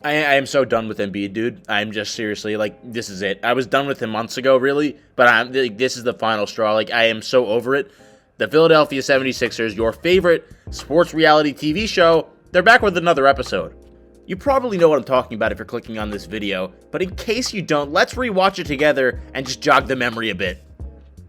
I am so done with Embiid, dude. I'm just seriously, like, this is it. I was done with him months ago, really, but this is the final straw. Like, I am so over it. The Philadelphia 76ers, your favorite sports reality TV show, they're back with another episode. You probably know what I'm talking about if you're clicking on this video, but in case you don't, let's rewatch it together and just jog the memory a bit.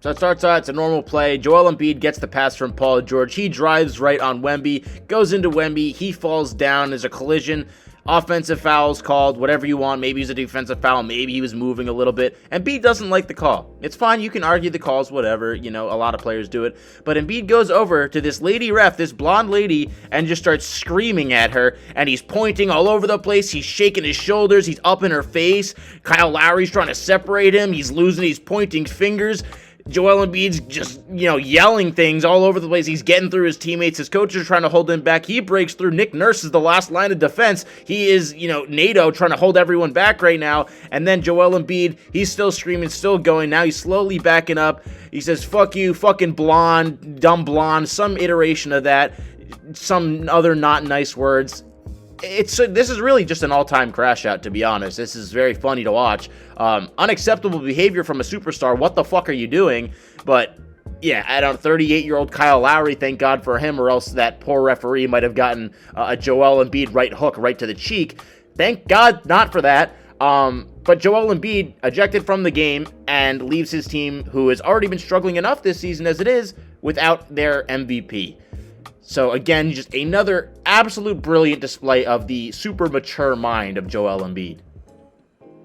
So it starts out, it's a normal play. Joel Embiid gets the pass from Paul George. He drives right on Wemby, goes into Wemby. He falls down. There's a collision. Offensive fouls called, whatever you want. Maybe it's a defensive foul. Maybe he was moving a little bit. Embiid doesn't like the call. It's fine. You can argue the calls, whatever. You know, a lot of players do it. But Embiid goes over to this lady ref, this blonde lady, and just starts screaming at her. And he's pointing all over the place. He's shaking his shoulders. He's up in her face. Kyle Lowry's trying to separate him. He's losing. He's pointing fingers. Joel Embiid's just, yelling things all over the place. He's getting through his teammates. His coach is trying to hold him back. He breaks through. Nick Nurse is the last line of defense. He is, NATO trying to hold everyone back right now. And then Joel Embiid, he's still screaming, still going. Now he's slowly backing up. He says, fuck you, fucking blonde, dumb blonde, some iteration of that, some other not nice words. This is really just an all-time crash out, to be honest. This is very funny to watch. Unacceptable behavior from a superstar. What the fuck are you doing? But yeah, I don't. 38-year-old Kyle Lowry, thank God for him, or else that poor referee might have gotten a Joel Embiid right hook right to the cheek. Thank God not for that. But Joel Embiid ejected from the game and leaves his team, who has already been struggling enough this season as it is, without their MVP. So again, just another absolute brilliant display of the super mature mind of Joel Embiid.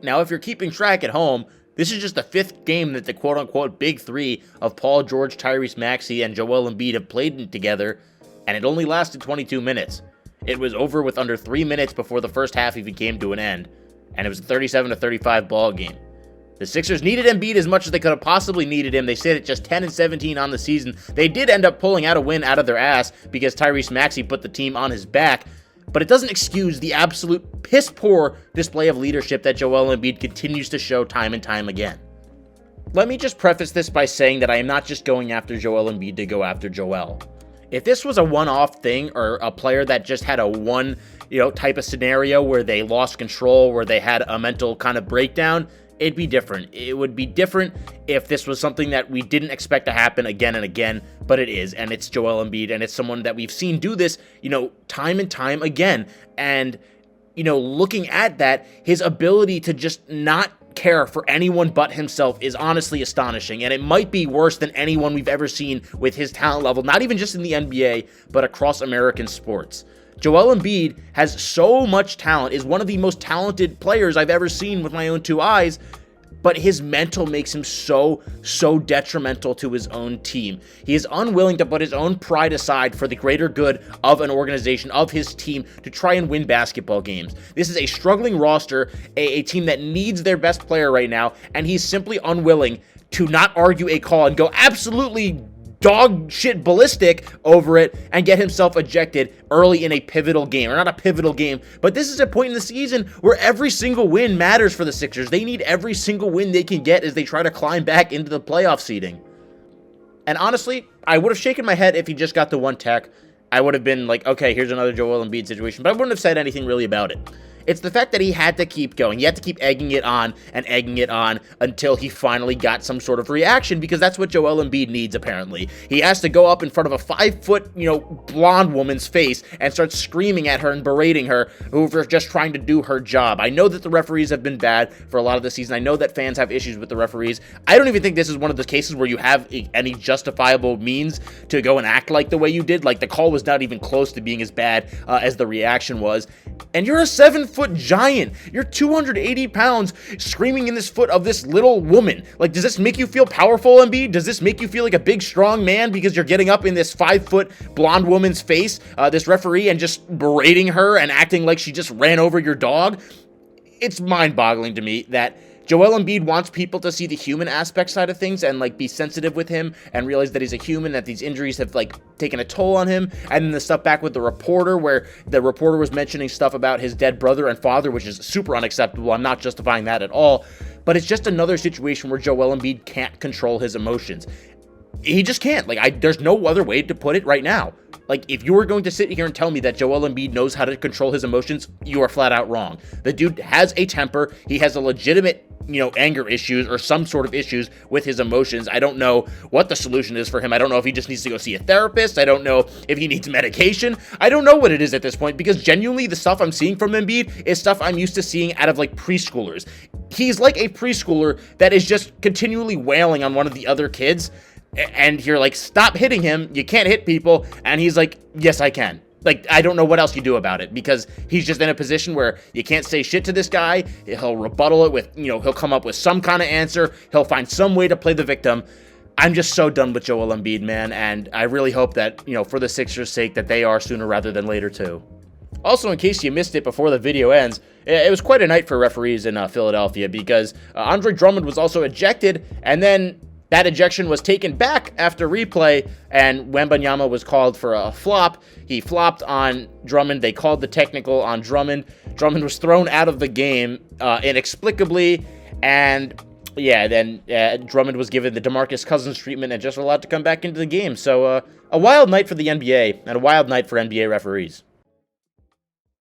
Now, if you're keeping track at home, this is just the fifth game that the quote-unquote big three of Paul George, Tyrese Maxey, and Joel Embiid have played together, and it only lasted 22 minutes. It was over with under 3 minutes before the first half even came to an end, and it was a 37-35 ball game. The Sixers needed Embiid as much as they could have possibly needed him. They sit at just 10-17 on the season. They did end up pulling out a win out of their ass because Tyrese Maxey put the team on his back, but it doesn't excuse the absolute piss-poor display of leadership that Joel Embiid continues to show time and time again. Let me just preface this by saying that I am not just going after Joel Embiid to go after Joel. If this was a one-off thing or a player that just had a one, type of scenario where they lost control, where they had a mental kind of breakdown, it'd be different. It would be different if this was something that we didn't expect to happen again and again, but it is, and it's Joel Embiid, and it's someone that we've seen do this, time and time again. And, looking at that, his ability to just not care for anyone but himself is honestly astonishing, and it might be worse than anyone we've ever seen with his talent level, not even just in the NBA, but across American sports. Joel Embiid has so much talent, is one of the most talented players I've ever seen with my own two eyes, but his mental makes him so detrimental to his own team. He is unwilling to put his own pride aside for the greater good of an organization, of his team, to try and win basketball games. This is a struggling roster, a team that needs their best player right now, and he's simply unwilling to not argue a call and go absolutely dog shit ballistic over it and get himself ejected early in a pivotal game. Or not a pivotal game, but this is a point in the season where every single win matters for the Sixers. They need every single win they can get as they try to climb back into the playoff seeding. And honestly, I would have shaken my head if he just got the one tech. I would have been like, okay, here's another Joel Embiid situation, but I wouldn't have said anything really about it. It's the fact that he had to keep going. He had to keep egging it on until he finally got some sort of reaction, because that's what Joel Embiid needs, apparently. He has to go up in front of a 5-foot, blonde woman's face and start screaming at her and berating her over just trying to do her job. I know that the referees have been bad for a lot of the season. I know that fans have issues with the referees. I don't even think this is one of the cases where you have any justifiable means to go and act like the way you did. Like, the call was not even close to being as bad as the reaction was. And you're a 7-foot giant. You're 280 pounds screaming in this foot of this little woman. Like, does this make you feel powerful, Embiid? Does this make you feel like a big, strong man because you're getting up in this 5-foot blonde woman's face, this referee, and just berating her and acting like she just ran over your dog? It's mind-boggling to me that Joel Embiid wants people to see the human aspect side of things and be sensitive with him and realize that he's a human, that these injuries have taken a toll on him. And then the stuff back with the reporter, where the reporter was mentioning stuff about his dead brother and father, which is super unacceptable. I'm not justifying that at all, but it's just another situation where Joel Embiid can't control his emotions. He just can't. Like, there's no other way to put it right now. Like, if you were going to sit here and tell me that Joel Embiid knows how to control his emotions, you are flat out wrong. The dude has a temper. He has a legitimate, anger issues or some sort of issues with his emotions. I don't know what the solution is for him. I don't know if he just needs to go see a therapist. I don't know if he needs medication. I don't know what it is at this point, because genuinely the stuff I'm seeing from Embiid is stuff I'm used to seeing out of like preschoolers. He's like a preschooler that is just continually wailing on one of the other kids. And you're like, stop hitting him. You can't hit people. And he's like, yes, I can. Like, I don't know what else you do about it, because he's just in a position where you can't say shit to this guy. He'll rebuttal it with, he'll come up with some kind of answer. He'll find some way to play the victim. I'm just so done with Joel Embiid, man. And I really hope that, for the Sixers' sake, that they are sooner rather than later, too. Also, in case you missed it before the video ends, it was quite a night for referees in Philadelphia, because Andre Drummond was also ejected, and then that ejection was taken back after replay, and Wembanyama was called for a flop. He flopped on Drummond. They called the technical on Drummond. Drummond was thrown out of the game inexplicably, and yeah, then Drummond was given the DeMarcus Cousins treatment and just allowed to come back into the game. So a wild night for the NBA, and a wild night for NBA referees.